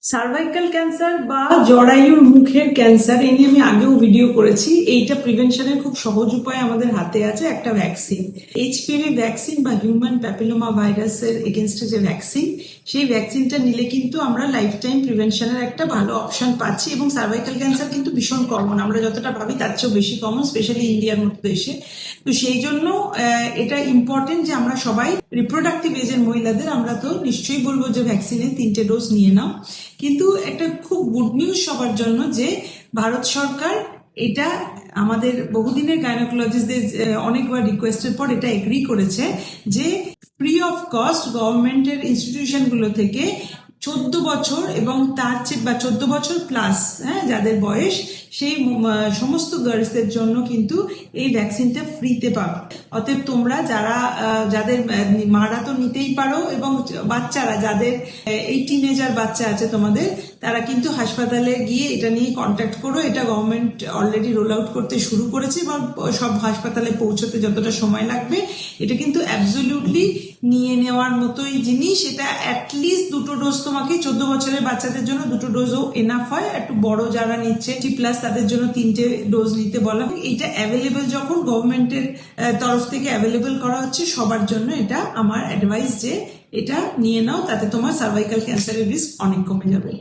Cervical cancer বা জরায়ুর মুখের ক্যান্সার এই নিয়ে আমি আগেও ভিডিও করেছি। এইটা প্রিভেনশনের খুব সহজ উপায় আমাদের হাতে আছে, একটা ভ্যাকসিন। এইচপিভি ভ্যাকসিন বা হিউম্যান প্যাপিলোমা ভাইরাসের এগেনস্টে যে ভ্যাকসিন, সেই ভ্যাকসিনটা নিলে কিন্তু আমরা লাইফ টাইম প্রিভেনশনের একটা ভালো অপশন পাচ্ছি। এবং সার্ভাইকাল ক্যান্সার কিন্তু ভীষণ কমন, আমরা যতটা ভাবি তার চেয়েও বেশি কমন, স্পেশালি ইন্ডিয়ার মতো দেশে। তো সেই জন্য এটা ইম্পর্টেন্ট যে আমরা সবাই রিপ্রোডাক্টিভ এজের মহিলাদের আমরা তো নিশ্চয়ই বলবো যে ভ্যাকসিনের 3টে ডোজ নিয়ে নাও। কিন্তু একটা খুব গুড নিউজ সবার জন্য যে ভারত সরকার এটা আমাদের বহুদিনের গাইনোকোলজিস্টদের অনেকবার রিকোয়েস্টের পর এটা এগ্রি করেছে যে ফ্রি অফ কস্ট গভর্নমেন্টের ইনস্টিটিউশনগুলো থেকে 14 বছর এবং তার চেয়ে বা 14 বছর প্লাস যাদের বয়স, সেই সমস্ত গার্লসদের জন্য কিন্তু এই ভ্যাকসিনটা ফ্রিতে পাবে। অতএব তোমরা যাদের মারা তো নিতেই পারো, এবং বাচ্চারা যাদের এই টিনেজার বাচ্চা আছে তোমাদের, তারা কিন্তু হাসপাতালে গিয়ে এটা নিয়ে কন্ট্যাক্ট করো। এটা গভর্নমেন্ট অলরেডি রোল আউট করতে শুরু করেছে এবং সব হাসপাতালে পৌঁছতে যতটা সময় লাগবে, এটা কিন্তু অ্যাবসলিউটলি নিয়ে নেওয়ার মতোই জিনিস। এটা অ্যাটলিস্ট 2টো ডোজ, তোমাকে 14 বছরের বাচ্চাদের জন্য 2টো ডোজও এনাফ হয়। একটু বড় যারা নিচ্ছে 50+ তাদের জন্য 3টে ডোজ নিতে বলা হয়। এটা অ্যাভেলেবেল যখন গভর্নমেন্টের তরফ থেকে অ্যাভেলেবেল করা হচ্ছে সবার জন্য, এটা আমার অ্যাডভাইস যে এটা নিয়ে নাও, তাতে তোমার সার্ভাইকাল ক্যান্সারের রিস্ক অনেক কমে যাবে।